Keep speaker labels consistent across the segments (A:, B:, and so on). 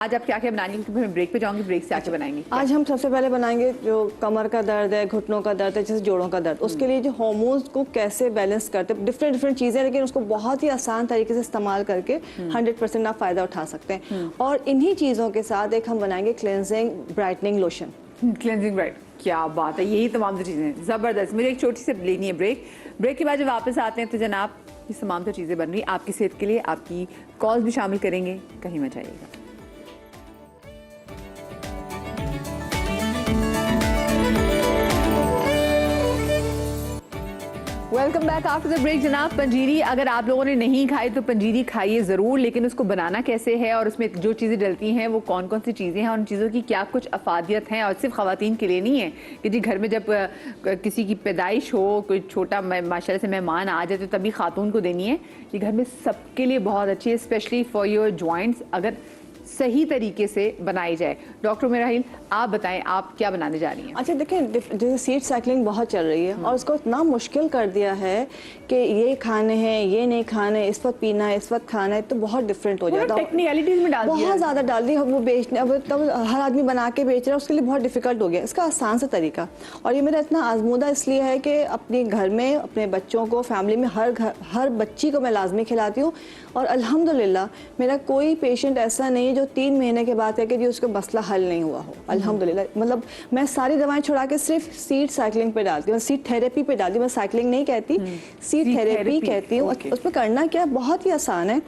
A: आज आप क्या क्या बनाएंगे, क्योंकि मैं ब्रेक पे जाऊंगी, ब्रेक से आके बनाएंगे।
B: आज हम सबसे पहले बनाएंगे जो कमर का दर्द है, घुटनों का दर्द है, जैसे जोड़ों का दर्द, उसके लिए जो हार्मोन्स को कैसे बैलेंस करते हैं, डिफरेंट चीज़ें, लेकिन उसको बहुत ही आसान तरीके से इस्तेमाल करके 100% आप फ़ायदा उठा सकते हैं। और इन्हीं चीज़ों के साथ एक हम बनाएंगे cleansing brightening lotion.
A: Cleansing bright, क्या बात है, यही तमाम तो चीज़ें हैं, ज़बरदस्त। मुझे एक छोटी सी लेनी है ब्रेक के बाद जब वापस आते हैं तो जनाब ये तमाम तो चीज़ें बन रही आपकी सेहत के लिए, आपकी कॉल्स भी शामिल करेंगे, कहीं मत जाइएगा। Welcome back after the break जनाब। पंजीरी अगर आप लोगों ने नहीं खाई तो पंजीरी खाइए ज़रूर, लेकिन उसको बनाना कैसे है और उसमें जो चीज़ें डलती हैं वो कौन कौन सी चीज़ें हैं, उन चीज़ों की क्या कुछ अफादियत हैं। और सिर्फ ख़वातीन के लिए नहीं है कि जी घर में जब किसी की पैदाइश हो, कोई छोटा माशाल्लाह से मेहमान आ जाए तो तभी खातून को देनी है। ये घर में सबके लिए बहुत अच्छी है, स्पेशली फॉर योर जॉइंट्स, अगर सही तरीके से बनाई जाए। डॉक्टर मेराहिल, आप बताएं आप क्या बनाने जा रही हैं?
B: अच्छा देखिए, जैसे सीड साइकिलिंग बहुत चल रही है और उसको इतना मुश्किल कर दिया है कि ये खाने हैं, ये नहीं खाने, इस वक्त पीना है, इस वक्त खाना है, तो बहुत डिफरेंट हो जाता है।
A: टेक्निकलिटीज में डाल दिया,
B: बहुत ज़्यादा डाल दी। वो बेचने अब तब हर आदमी बना के बेच रहा है, उसके लिए बहुत डिफिकल्ट हो गया। इसका आसान सा तरीका, और ये मेरा इतना आजमूदा इसलिए है कि अपने घर में अपने बच्चों को, फैमिली में हर बच्ची को मैं लाजमी खिलाती हूँ। और अल्हम्दुलिल्लाह मेरा कोई पेशेंट ऐसा नहीं है जो 3 महीने के बाद है कि जी उसका मसला हल नहीं हुआ हो। अल्हम्दुलिल्लाह, मतलब मैं सारी दवाएं छुड़ा के सिर्फ सीड साइकिलिंग पे डालती हूँ, सीड थेरेपी पे डालती हूँ। मैं साइकिलिंग नहीं कहती, सीड थेरेपी कहती हूँ। उसमें करना क्या, बहुत ही आसान है।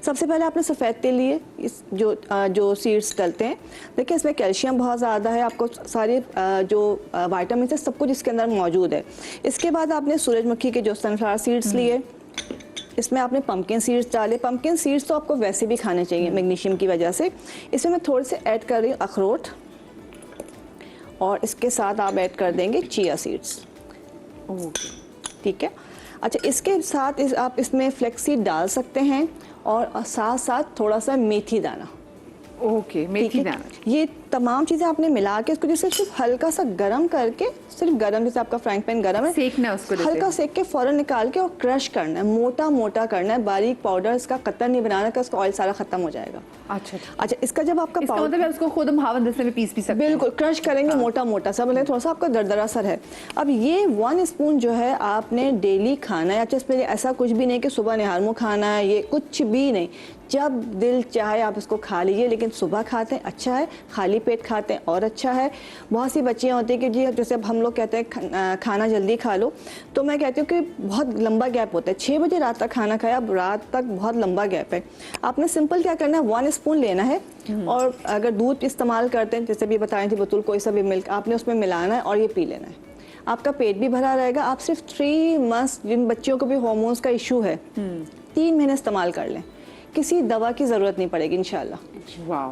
B: सबसे पहले आपने सफ़ेद तेल लिए, इस जो सीड्स डलते हैं, देखिए इसमें कैल्शियम बहुत ज़्यादा है, आपको सारे जो विटामिन है सब कुछ इसके अंदर मौजूद है। इसके बाद आपने सूरजमुखी के जो सनफ्लावर सीड्स लिए, इसमें आपने पम्पकिन सीड्स डाले। पम्पकिन सीड्स तो आपको वैसे भी खाने चाहिए मैग्नीशियम की वजह से। इसमें मैं थोड़े से ऐड कर रही हूँ अखरोट, और इसके साथ आप ऐड कर देंगे चिया सीड्स। ठीक है। अच्छा, इसके साथ आप इसमें फ्लेक्सीड डाल सकते हैं, और साथ साथ थोड़ा सा मेथी दाना।
A: ओके, मेथी दाना।
B: ये तमाम चीज़ें आपने मिला के इसको जैसे सिर्फ हल्का सा गरम करके, सिर्फ गरम, जैसे आपका फ्राइंग पैन गरम है,
A: सेकना है उसको,
B: हल्का सेक के फौरन निकाल के और क्रश करना है, मोटा मोटा करना है, बारीक पाउडर इसका कतरन नहीं बनाना का, उसका ऑयल सारा खत्म हो जाएगा।
A: अच्छा,
B: इसका जब आपका
A: मतलब है उसको खुद हम हावन दस्ते में पीस सकते हैं।
B: बिल्कुल क्रश करेंगे, मोटा मोटा सा, मतलब थोड़ा सा आपका दरदरा सर है। अब ये 1 स्पून जो है आपने डेली खाना है। अच्छा, इसमें ऐसा कुछ भी नहीं कि सुबह निहार मुँह खाना है, ये कुछ भी नहीं, जब दिल चाहे आप इसको खा लीजिए, लेकिन सुबह खाते हैं अच्छा है, खाली पेट खाते हैं और अच्छा है। बहुत सी बच्चियाँ होती हैं कि जी जैसे अब हम लोग कहते हैं खाना जल्दी खा लो, तो मैं कहती हूँ कि बहुत लंबा गैप होता है। 6 बजे रात तक खाना खाया, अब रात तक बहुत लंबा गैप है। आपने सिंपल क्या करना है, 1 स्पून लेना है, और अगर दूध इस्तेमाल करते हैं, जैसे भी बता रही थी बतूल, कोई सा भी मिल्क आपने उसमें मिलाना है और ये पी लेना है। आपका पेट भी भरा रहेगा। आप सिर्फ 3 मंथ्स, जिन बच्चियों को भी हार्मोन्स का इशू है, 3 महीने इस्तेमाल कर लें, किसी दवा की ज़रूरत नहीं पड़ेगी इंशाल्लाह।
A: वाह,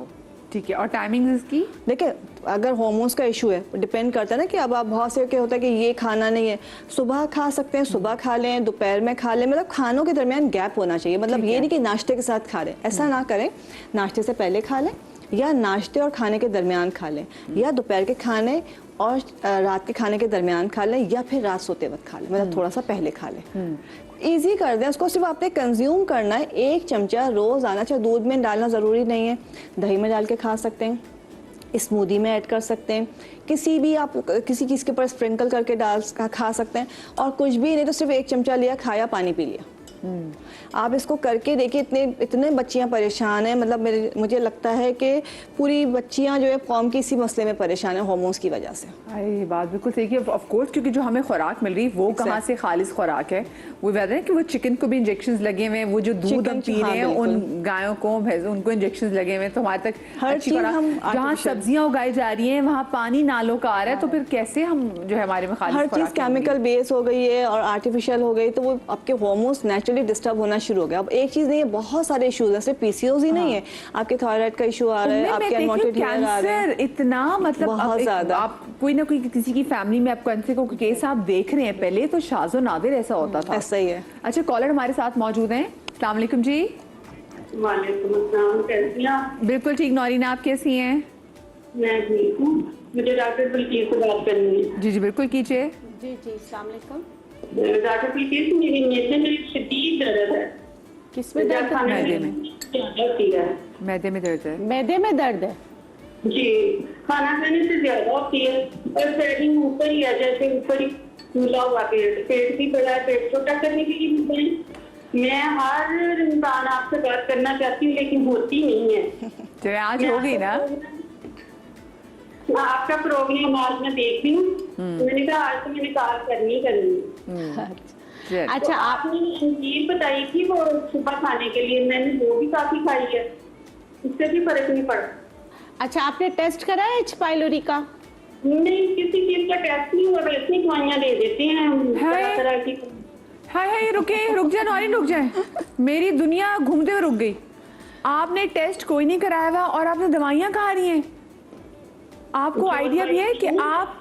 A: ठीक है। और टाइमिंग इसकी,
B: देखिए अगर हार्मोन्स का इशू है, डिपेंड करता है ना कि अब आप बहुत से क्या होता है कि ये खाना नहीं है, सुबह खा सकते हैं, सुबह खा लें, दोपहर में खा लें, मतलब खानों के दरमियान गैप होना चाहिए। मतलब ये नहीं कि नाश्ते के साथ खा लें, ऐसा ना करें। नाश्ते से पहले खा लें, या नाश्ते और खाने के दरमियान खा लें, या दोपहर के खाने और रात के खाने के दरमियान खा लें, या फिर रात सोते वक्त खा लें, मतलब थोड़ा सा पहले खा लें। ईजी कर दें उसको। सिर्फ आपने कंज्यूम करना है 1 चमचा रोज़ आना चाहिए। दूध में डालना ज़रूरी नहीं है, दही में डाल के खा सकते हैं, स्मूदी में ऐड कर सकते हैं, किसी भी आप किसी चीज़ के ऊपर स्प्रिंकल करके डाल खा सकते हैं। और कुछ भी नहीं तो सिर्फ 1 चमचा लिया, खाया, पानी पी लिया। आप इसको करके देखिए। इतने बच्चियां परेशान हैं, मतलब मुझे लगता है कि पूरी बच्चियां जो है कौम की इसी मसले में परेशान है, हार्मोन्स की वजह से।
A: ये बात बिल्कुल सही है। ऑफ कोर्स, क्योंकि जो हमें खुराक मिल रही है वो कहाँ से खालिस खुराक है। वो कहते हैं कि वो चिकन को भी इंजेक्शंस लगे हुए हैं, वो जो दूध हम पी रहे हैं उन गायों को, भैंसों, उनको इंजेक्शंस लगे हुए हैं, तो हमारे तक
B: हर चीज हम,
A: जहाँ सब्जियां उगाई जा रही हैं वहाँ पानी नालों का आ रहा है, तो फिर कैसे हम जो है हमारे में खालिस
B: हर चीज़ केमिकल बेस हो गई है और आर्टिफिशियल हो गई, तो वो आपके हार्मोन्स नेचुरली डिस्टर्ब होना शुरू हो गया। अब एक चीज़ नहीं है, बहुत सारे इश्यूज है, सिर्फ पीसीओएस ही नहीं है, आपके थायराइड का इशू आ रहा है, आपके अनवांटेड हेयर आ रहे हैं,
A: इतना मतलब
B: बहुत ज़्यादा।
A: आप कोई ना कोई किसी की फैमिली में आप कैंसर को केस आप देख रहे हैं, पहले तो शाज़ो नादिर ऐसा होता था।
B: ऐसा ही है।
A: अच्छा, कॉलर हमारे साथ मौजूद हैं। अस्सलाम वालेकुम जी।
C: वालेकुम अस्सलाम, कैसी हैं आप?
A: बिल्कुल ठीक नौरीना, आप कैसी हैं?
C: मैं ठीक हूँ। मुझे डॉक्टर बलकीस से बात करनी है।
A: जी बिल्कुल कीजिए।
B: जी अस्सलाम वालेकुम।
C: डॉक्टर बलकीस, मेरी मेद में शदीद दर्द है।
B: किसमें दर्द?
A: मैदे में।
C: ज़्यादा होती है।
A: मैदे में दर्द है।
D: मैदे में दर्द है।
C: जी, खाना खाने से ज्यादा होती है और स्वेटिंग ऊपर ही है, जैसे ऊपर ही फूला हुआ पेट भी बड़ा है। पेट छोटा करने के लिए बताएं। मैं हर इंसान आपसे बात करना चाहती हूँ लेकिन होती नहीं है।
A: चलिए आज हो गई ना।
C: आपका प्रोग्राम आज मैं देख रही हूँ, मैंने कहा आज तो मैंने कॉल करनी
A: चलिए।
D: अच्छा
C: तो आपने अंजीर बताई थी वो सुबह खाने के लिए, मैंने वो भी काफी खाई है, उससे भी फर्क नहीं पड़ा।
D: अच्छा, आपने टेस्ट कराया एच पाइलोरी का?
C: नहीं, किसी चीज का टेस्ट नहीं हुआ, वैसे दवाइयाँ दे देते हैं तरह तरह की।
A: हाय हाय, रुक जाए नौरीन, रुक जाए। मेरी दुनिया घूमते हुए रुक गई। आपने टेस्ट कोई नहीं कराया हुआ और आपने दवाइयाँ खा रही हैं। आपको आइडिया भी है कि आप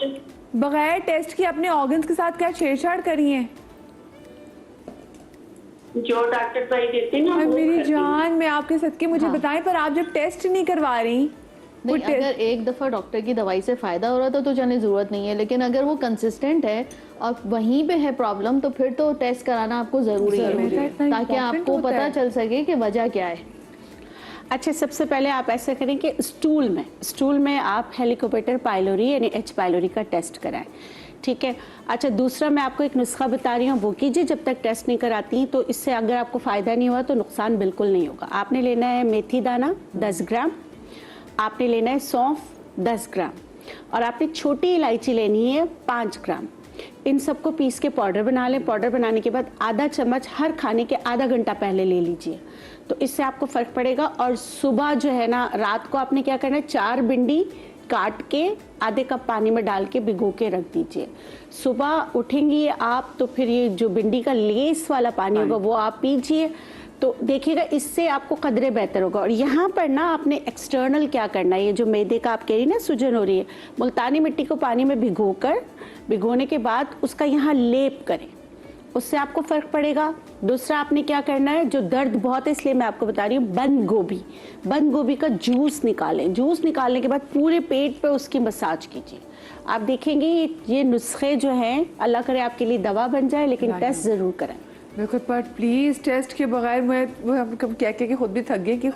A: बगैर टेस्ट के अपने ऑर्गन्स के साथ क्या छेड़छाड़ करी हैं?
C: जो डॉक्टर भाई देते हैं ना, वो
A: मेरी
C: करती हूँ।
A: जान, मैं आपके सदके मुझे बताएं, पर आप जब टेस्ट नहीं करवा रही।
E: नहीं, अगर एक दफ़ा डॉक्टर की दवाई से फ़ायदा हो रहा था तो जाने ज़रूरत नहीं है, लेकिन अगर वो कंसिस्टेंट है और वहीं पे है प्रॉब्लम तो फिर तो टेस्ट कराना आपको ज़रूरी है, ताकि आपको पता चल सके कि वजह क्या है।
D: अच्छा, सबसे पहले आप ऐसा करें कि स्टूल में आप हेलिकोबैक्टर पाइलोरी यानी एच पाइलोरी का टेस्ट कराएं, ठीक है। अच्छा, दूसरा मैं आपको एक नुस्खा बता रही हूँ, वो कीजिए जब तक टेस्ट नहीं कराती। तो इससे अगर आपको फ़ायदा नहीं हुआ तो नुकसान बिल्कुल नहीं होगा। आपने लेना है मेथी दाना 10 ग्राम, आपने लेना है सौंफ 10 ग्राम और आपने छोटी इलायची लेनी है 5 ग्राम। इन सबको पीस के पाउडर बना लें। पाउडर बनाने के बाद आधा चम्मच हर खाने के आधा घंटा पहले ले लीजिए, तो इससे आपको फ़र्क पड़ेगा। और सुबह जो है ना, रात को आपने क्या करना है, 4 भिंडी काट के आधे कप पानी में डाल के भिगो के रख दीजिए। सुबह उठेंगी आप तो फिर ये जो भिंडी का लेस वाला पानी होगा वो आप पीजिए, तो देखिएगा इससे आपको कदरे बेहतर होगा। और यहाँ पर ना आपने एक्सटर्नल क्या करना है, ये जो मैदे का आप कह रही ना सूजन हो रही है, मुल्तानी मिट्टी को पानी में भिगोने के बाद उसका यहाँ लेप करें, उससे आपको फर्क पड़ेगा। दूसरा आपने क्या करना है, जो दर्द बहुत है इसलिए मैं आपको बता रही हूँ, बंद गोभी का जूस निकालें। जूस निकालने के बाद पूरे पेट पे उसकी मसाज कीजिए। आप देखेंगे ये नुस्खे जो हैं, अल्लाह करे आपके लिए दवा बन जाए, लेकिन टेस्ट ज़रूर करें।
A: बिल्कुल, पर प्लीज़ टेस्ट के बगैर मैं क्या क्या खुद भी थक गए कि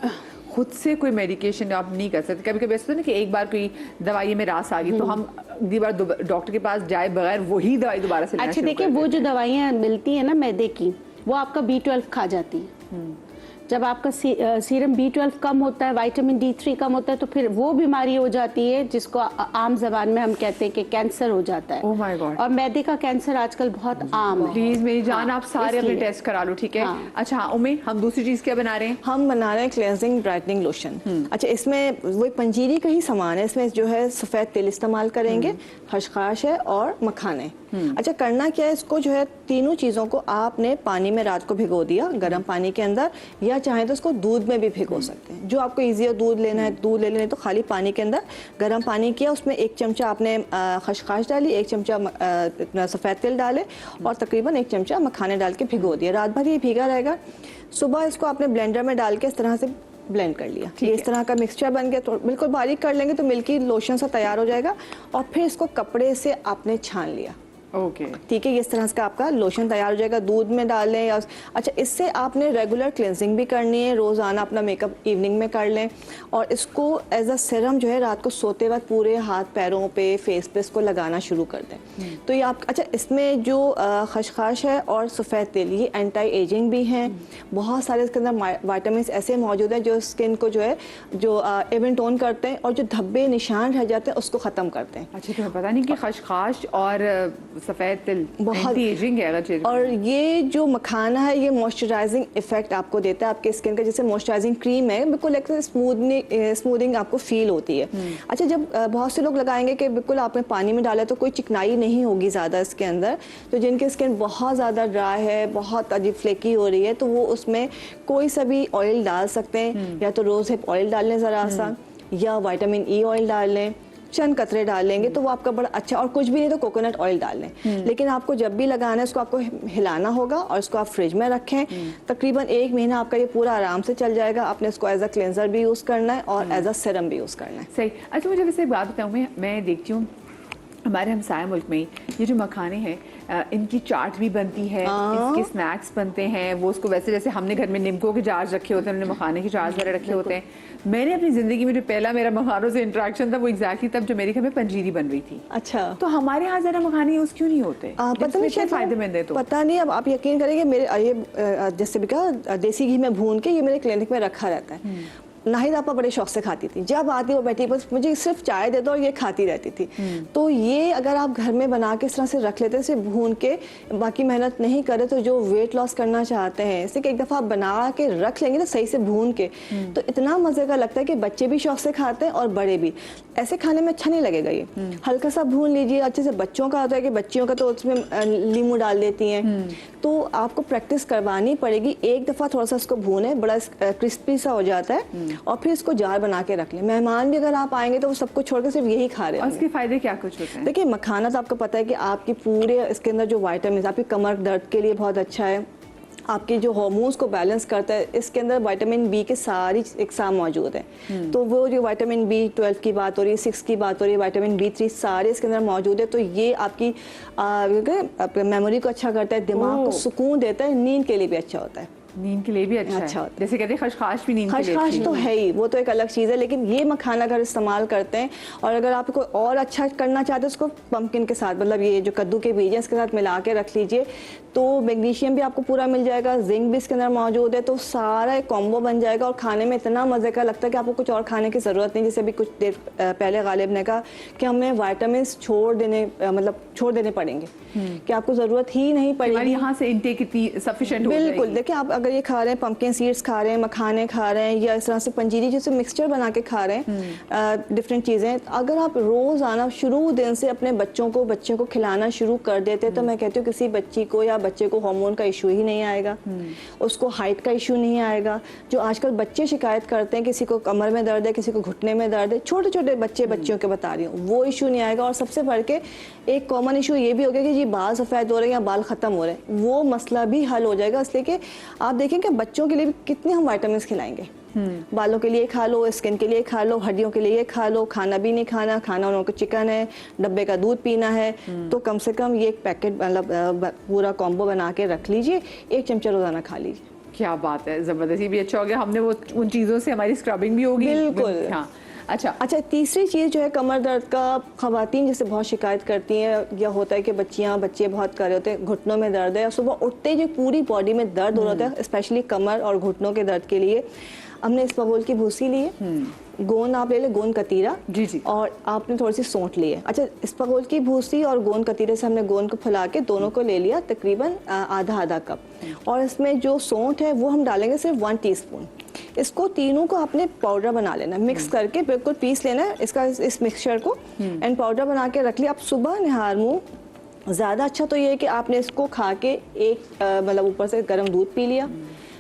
A: खुद से कोई मेडिकेशन आप नहीं कर सकते। कभी कभी ऐसा होता है ना कि एक बार कोई दवाई में रास आ गई तो हम अगली बार डॉक्टर के पास जाए बगैर वही दवाई दोबारा से लेना
D: अच्छा,
A: शुरू
D: देखिए
A: कर
D: वो
A: देते
D: जो दवाइयाँ मिलती है ना मैदे की, वो आपका B12 खा जाती है। जब आपका सीरम B12 कम होता है, विटामिन D3 कम होता है, तो फिर वो बीमारी हो जाती है जिसको आम जबान में हम कहते हैं कि कैंसर हो जाता है।
A: Oh my God.
D: और मैदे का कैंसर आजकल बहुत आम है।
A: प्लीज मेरी जान, आप सारे अपने
D: इसलिए।
A: टेस्ट करा लो, ठीक है।
D: हाँ।
A: अच्छा उम्मी, हम दूसरी चीज क्या बना रहे हैं?
B: हम बना रहे हैं क्लेंजिंग ब्राइटनिंग लोशन। अच्छा, इसमें वही पंजीरी का ही सामान है। इसमें जो है सफ़ेद तेल इस्तेमाल करेंगे, खसखस है और मखाने। अच्छा, करना क्या है, इसको जो है तीनों चीज़ों को आपने पानी में रात को भिगो दिया, गर्म पानी के अंदर, या चाहे तो इसको दूध में भी भिगो सकते हैं। जो आपको ईजी हो, दूध लेना है दूध ले लेना, तो खाली पानी के अंदर गर्म पानी किया, उसमें 1 चमचा आपने खसखस डाली, 1 चमचा सफ़ेद तेल डाले और तकरीबन 1 चमचा मखाने डाल के भिगो दिया। रात भर ये भीगा रहेगा। सुबह इसको आपने ब्लेंडर में डाल के इस तरह से ब्लेंड कर लिया। ये इस तरह का मिक्सचर बन गया, तो बिल्कुल बारीक कर लेंगे तो मिल्की लोशन सा तैयार हो जाएगा। और फिर इसको कपड़े से आपने छान लिया,
A: ओके,
B: ठीक है। ये इस तरह का आपका लोशन तैयार हो जाएगा। दूध में डाल लें या अच्छा, इससे आपने रेगुलर क्लेंजिंग भी करनी है, रोज़ाना अपना मेकअप इवनिंग में कर लें। और इसको एज अ सीरम जो है रात को सोते वक्त पूरे हाथ पैरों पे, फेस पे इसको लगाना शुरू कर दें। तो ये आप अच्छा, इसमें जो खसखस है और सफ़ेद तेल, ये एंटी एजिंग भी हैं। बहुत सारे इसके अंदर विटामिन ऐसे मौजूद हैं जो स्किन को जो है जो इवन टोन करते हैं और जो धब्बे निशान रह जाते हैं उसको ख़त्म करते हैं।
A: अच्छा, तुम्हें पता नहीं कि खसखस और सफ़ेद तिल
B: बहुत
A: एंटी एजिंग है अगर चीज़।
B: और ये जो मखाना है ये मॉइस्चराइजिंग इफेक्ट आपको देता है आपके स्किन का, जैसे मॉइस्चराइजिंग क्रीम है, बिल्कुल एक स्मूदिंग आपको फील होती है। अच्छा, जब बहुत से लोग लगाएंगे कि बिल्कुल आपने पानी में डाला तो कोई चिकनाई नहीं होगी ज़्यादा इसके अंदर, तो जिनकी स्किन बहुत ज़्यादा ड्राई है, बहुत अजीब फ्लेकी हो रही है, तो वो उसमें कोई सा भी ऑयल डाल सकते हैं। या तो रोज़ हिप ऑयल डाल लें ज़रा सा, या विटामिन ई ऑयल डाल लें, चंद कतरे डाल लेंगे तो वो आपका बड़ा अच्छा। और कुछ भी नहीं तो कोकोनट ऑयल डाल लें। लेकिन आपको जब भी लगाना है इसको आपको हिलाना होगा और इसको आप फ्रिज में रखें। तकरीबन 1 महीना आपका ये पूरा आराम से चल जाएगा। आपने इसको एज अ क्लेंजर भी यूज़ करना है और एज अ सीरम भी यूज़ करना है।
A: सही। अच्छा, मुझे वैसे एक बात बताऊँ, मैं देखती हूँ हमारे हमसाया मुल्क में ये जो मखाने हैं, इनकी चाट भी बनती है, इसके स्नैक्स बनते हैं। वो उसको वैसे जैसे हमने घर में निमको के जार्स रखे होते हैं, हमने मखाने के जार्स वगैरह रखे होते हैं, मैंने अपनी जिंदगी में जो पहला मेरा मखानों से इंटरेक्शन था वो एग्जैक्टली तब जो मेरे घर में पंजीरी बन रही थी।
B: अच्छा,
A: तो हमारे यहाँ जरा मखाने यूज क्यों नहीं होते?
B: पता नहीं शायद
A: फायदेमंद है। तो
B: पता नहीं, अब आप यकीन करेंगे मेरे ये जैसे भी कहा देसी घी में भून के ये मेरे क्लिनिक में रखा रहता है। नाहिद आपा बड़े शौक से खाती थी, जब आती वो बैठी बस मुझे सिर्फ चाय दे दो और ये खाती रहती थी। तो ये अगर आप घर में बना के इस तरह से रख लेते हैं, सिर्फ भून के, बाकी मेहनत नहीं करे, तो जो वेट लॉस करना चाहते हैं इसे एक दफ़ा आप बना के रख लेंगे ना सही से भून के, तो इतना मज़े का लगता है कि बच्चे भी शौक से खाते हैं और बड़े भी। ऐसे खाने में अच्छा नहीं लगेगा ये, हल्का सा भून लीजिए अच्छे से। बच्चों का होता है कि बच्चियों का तो उसमें नींबू डाल देती हैं, तो आपको प्रैक्टिस करवानी पड़ेगी। एक दफ़ा थोड़ा सा इसको भूने, बड़ा क्रिस्पी सा हो जाता है, और फिर इसको जार बना के रख लें। मेहमान भी अगर आप आएंगे तो वो सब कुछ छोड़ के सिर्फ यही खा रहे हैं।
A: इसके फायदे क्या कुछ होते हैं?
B: देखिए, मखाना तो आपको पता है कि आपकी पूरे इसके अंदर जो वाइटामिन, आपकी कमर दर्द के लिए बहुत अच्छा है, आपके जो हार्मोन्स को बैलेंस करता है। इसके अंदर विटामिन बी के सारी इकसाम मौजूद है। तो वो जो विटामिन B12 की बात हो रही है, 6 की बात हो रही है, विटामिन B3 सारे इसके अंदर मौजूद है। तो ये आपकी मेमोरी को अच्छा करता है, दिमाग को सुकून देता है, नींद के लिए भी अच्छा होता है।
A: नींद के लिए भी अच्छा है। जैसे कहते हैं खशखाश भी नींद के लिए
B: खशखाश तो है ही, वो तो एक अलग चीज़ है, लेकिन ये मखाना अगर इस्तेमाल करते हैं और अगर आप कोई और अच्छा करना चाहते हैं उसको पंपकिन के साथ, मतलब ये जो कद्दू के बीज हैं इसके साथ मिला के रख लीजिए, तो मैग्नीशियम भी आपको पूरा मिल जाएगा, जिंक भी इसके अंदर मौजूद है, तो सारा एक कॉम्बो बन जाएगा और खाने में इतना मज़े का लगता है कि आपको कुछ और खाने की ज़रूरत नहीं। जैसे अभी कुछ देर पहले गालिब ने कहा कि हमें वाइटामिन छोड़ देने पड़ेंगे, कि आपको ज़रूरत ही नहीं पड़ेगी।
A: यहाँ से इंटेक इतनी सफिशिएंट हो जाएगी।
B: बिल्कुल, देखिए आप अगर ये खा रहे हैं, पंपकिन सीड्स खा रहे हैं, मखाने खा रहे हैं, या इस तरह से पंजीरी जैसे मिक्सचर बना के खा रहे हैं, डिफरेंट चीज़ें, अगर आप रोज़ाना शुरू दिन से अपने बच्चों को खिलाना शुरू कर देते हैं, तो मैं कहती हूँ किसी बच्ची को या बच्चे को हार्मोन का इशू ही नहीं आएगा, उसको हाइट का इशू नहीं आएगा। जो आजकल बच्चे शिकायत करते हैं, किसी को कमर में दर्द है, किसी को घुटने में दर्द है, छोटे छोटे बच्चियों के बता रही हूँ, वो इशू नहीं आएगा। और सबसे बढ़ के एक कॉमन इशू ये भी हो गया कि जी बाल सफ़ेद हो रहे हैं या बाल ख़त्म हो रहे हैं, वो मसला भी हल हो जाएगा। इसलिए कि आप देखें कि बच्चों के लिए भी कितने हम विटामिन खिलाएंगे, बालों के लिए खा लो, स्किन के लिए खा लो, हड्डियों के लिए खा लो, खाना भी नहीं खाना उनको चिकन है, डब्बे का दूध पीना है, तो कम से कम ये एक पैकेट मतलब पूरा कॉम्बो बना के रख लीजिए, 1 चमचा रोजाना खा लीजिए।
A: क्या बात है, जबरदस्ती भी अच्छा हो गया, हमने वो उन चीज़ों से हमारी स्क्रबिंग भी होगी।
B: बिल्कुल।
A: हाँ, अच्छा,
B: तीसरी चीज़ जो है कमर दर्द का, ख़वातीन जैसे बहुत शिकायत करती हैं, या होता है कि बच्चे बहुत कर रहे होते हैं, घुटनों में दर्द है, सुबह उठते जो पूरी बॉडी में दर्द हो रहा है, स्पेशली कमर और घुटनों के दर्द के लिए हमने इसबगोल की भूसी ली है, गोंद आप ले लें, गोंद कतीरा
A: जी,
B: और आपने थोड़ी सी सौंठ ली है। अच्छा, इसबगोल की भूसी और गोंद कतीरे से हमने गोंद को फुला के दोनों को ले लिया, तकरीबन आधा कप, और इसमें जो सौंठ है वो हम डालेंगे सिर्फ 1 टीस्पून। इसको तीनों को आपने पाउडर बना लेना, मिक्स करके बिल्कुल पीस लेना है इस मिक्सचर को, एंड पाउडर बना के रख लिया। आप सुबह निहार मुँह, ज़्यादा अच्छा तो ये है कि आपने इसको खा के मतलब ऊपर से गर्म दूध पी लिया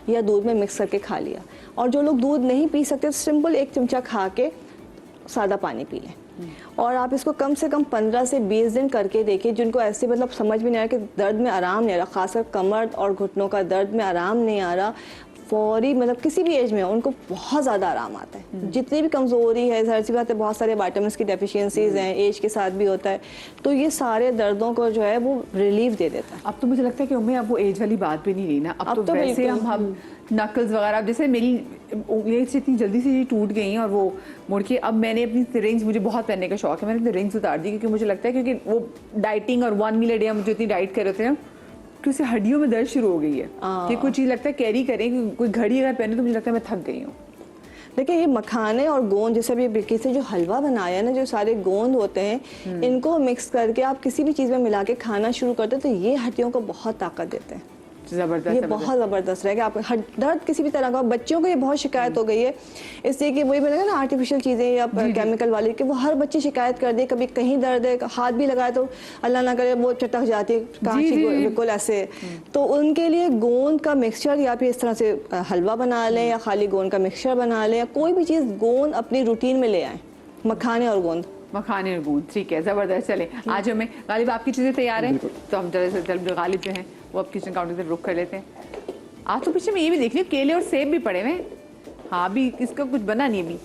B: या दूध में मिक्स करके खा लिया, और जो लोग दूध नहीं पी सकते सिंपल 1 चमचा खा के सादा पानी पी लें। और आप इसको कम से कम 15 से 20 दिन करके देखिए। जिनको ऐसे मतलब समझ में नहीं आ रहा कि दर्द में आराम नहीं आ रहा, खासकर कमर और घुटनों का दर्द में आराम नहीं आ रहा, फौरी मतलब किसी भी एज में उनको बहुत ज़्यादा आराम आता है। जितनी भी कमज़ोरी है, ज़ाहिर सी बात है, बहुत सारे विटामिन की डेफिशिएंसीज हैं, एज के साथ भी होता है, तो ये सारे दर्दों को जो है वो रिलीफ दे देता है।
A: अब तो मुझे लगता है कि उम्मीद अब वो एज वाली बात भी नहीं रही ना, अब तो वैसे हम नकल्स वगैरह, जैसे मेरी उंगलियां इतनी जल्दी से टूट गई हैं और वो मुड़ के, अब मैंने अपनी रिंग्स, मुझे बहुत पहनने का शौक है, मैंने अपनी रिंग्स उतार दी, क्योंकि मुझे लगता है क्योंकि वो डाइटिंग और 1 मील अ डे हम जो इतनी डाइट कर रहे थे ना, कि उससे हड्डियों में दर्द शुरू हो गई है कि कुछ चीज़ लगता है कैरी करें, कि कोई घड़ी अगर पहने तो मुझे लगता है मैं थक गई हूँ।
B: देखिए, ये मखाने और गोंद, जैसे अभी बिल्की से जो हलवा बनाया ना, जो सारे गोंद होते हैं, इनको मिक्स करके आप किसी भी चीज़ में मिला के खाना शुरू करते हैं, तो ये हड्डियों को बहुत ताकत देते हैं।
A: ज़बरदस्त,
B: ये बहुत ज़बरदस्त रहेगा। आप दर्द किसी भी तरह का, बच्चों को ये बहुत शिकायत हो गई है, इसलिए कि वही बनेगा ना आर्टिफिशियल चीज़ें या केमिकल वाली, कि वो हर बच्चे शिकायत कर दे, कभी कहीं दर्द है, हाथ भी लगाए तो अल्लाह ना करे वो चटक जाती है, कांची बिल्कुल ऐसे। तो उनके लिए गोंद का मिक्सचर, या फिर इस तरह से हलवा बना लें, या खाली गोंद का मिक्सचर बना लें, या कोई भी चीज़ गोंद अपनी रूटीन में ले आएँ, मखाने और गोंद।
A: मखाने और गोंद, ठीक है, ज़बरदस्त। चले आज हमें गालिब आपकी चीज़ें तैयार हैं, तो हम जल्द से जल्द गालिब जो हैं वो अब किचन काउंटर से रुक कर लेते हैं। आज तो पीछे मैं ये भी देख रही हूँ केले और सेब भी पड़े हुए हैं। हाँ, अभी इसका कुछ बना नहीं अभी।